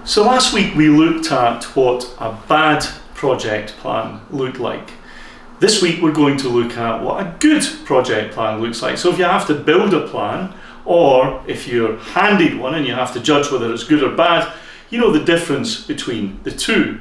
So last week we looked at what a bad project plan looked like. This week we're going to look at what a good project plan looks like. So if you have to build a plan, or if you're handed one and you have to judge whether it's good or bad, you know the difference between the two.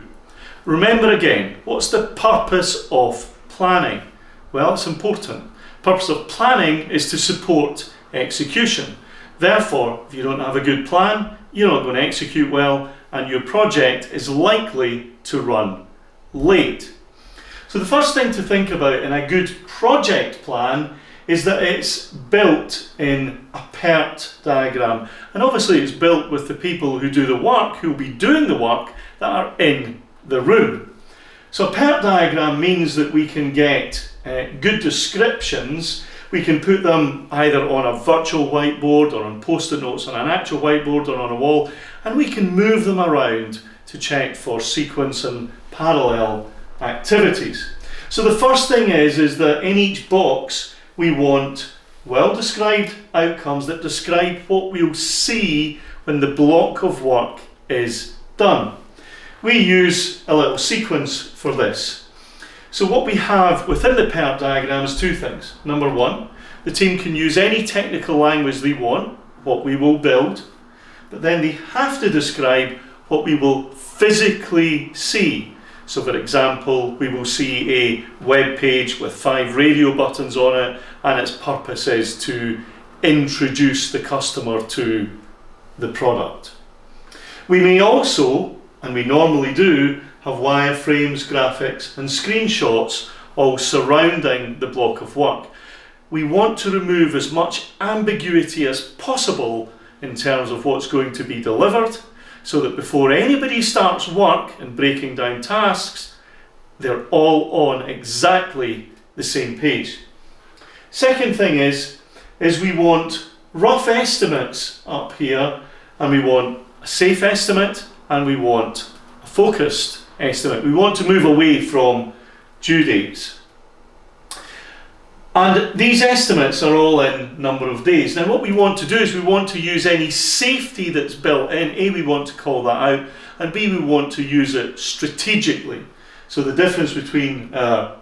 Remember again, what's the purpose of planning? Well, it's important. The purpose of planning is to support execution. Therefore, if you don't have a good plan, you're not going to execute well, and your project is likely to run late. So the first thing to think about in a good project plan is that it's built in a PERT diagram. And obviously it's built with the people who do the work, who will be doing the work, that are in the room. So a PERT diagram means that we can get good descriptions. We can put them either on a virtual whiteboard or on post-it notes on an actual whiteboard or on a wall, and we can move them around to check for sequence and parallel activities. So the first thing is that in each box we want well-described outcomes that describe what we'll see when the block of work is done. We use a little sequence for this. So what we have within the PERT diagram is two things. Number one, the team can use any technical language they want, what we will build, but then they have to describe what we will physically see. So for example, we will see a web page with 5 radio buttons on it, and its purpose is to introduce the customer to the product. We may also, and we normally do, have wireframes, graphics and screenshots all surrounding the block of work. We want to remove as much ambiguity as possible in terms of what's going to be delivered, so that before anybody starts work and breaking down tasks, they're all on exactly the same page. Second thing is we want rough estimates up here, and we want a safe estimate, and we want a focused estimate. We want to move away from due dates. And these estimates are all in number of days. Now what we want to do is we want to use any safety that's built in. A, we want to call that out, and B, we want to use it strategically. So the difference between our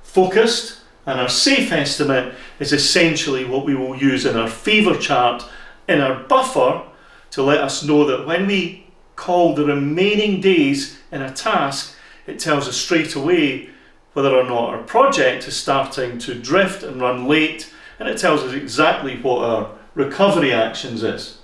focused and our safe estimate is essentially what we will use in our favor chart in our buffer to let us know that when we call the remaining days in a task, it tells us straight away whether or not our project is starting to drift and run late, and it tells us exactly what our recovery actions is.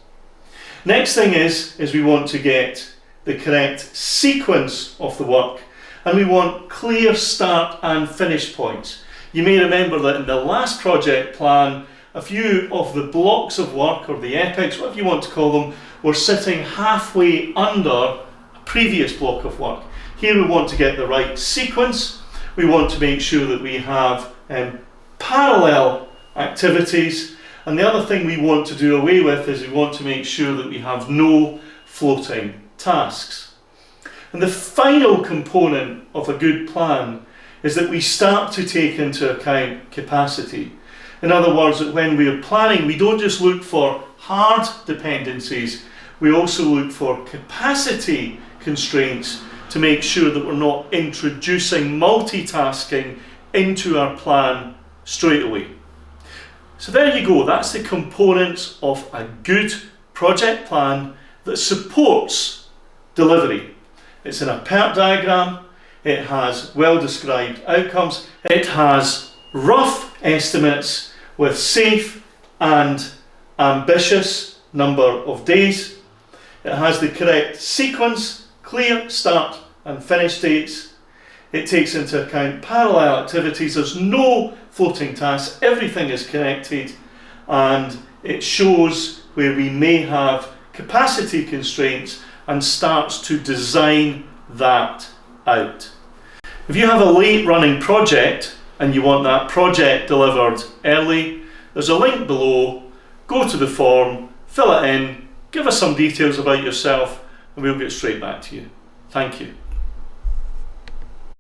Next thing is we want to get the correct sequence of the work, and we want clear start and finish points. You may remember that in the last project plan, a few of the blocks of work, or the epics, whatever you want to call them, were sitting halfway under a previous block of work. Here we want to get the right sequence. We want to make sure that we have parallel activities, and the other thing we want to do away with is we want to make sure that we have no floating tasks. And the final component of a good plan is that we start to take into account capacity. In other words, that when we are planning, we don't just look for hard dependencies, we also look for capacity constraints to make sure that we're not introducing multitasking into our plan straight away. So there you go, that's the components of a good project plan that supports delivery. It's in a PERT diagram, it has well-described outcomes, it has rough estimates with safe and ambitious number of days, it has the correct sequence, clear start and finish dates. It takes into account parallel activities. There's no floating tasks. Everything is connected, and it shows where we may have capacity constraints and starts to design that out. If you have a late running project and you want that project delivered early, there's a link below. Go to the form, fill it in, give us some details about yourself, and we'll get straight back to you. Thank you.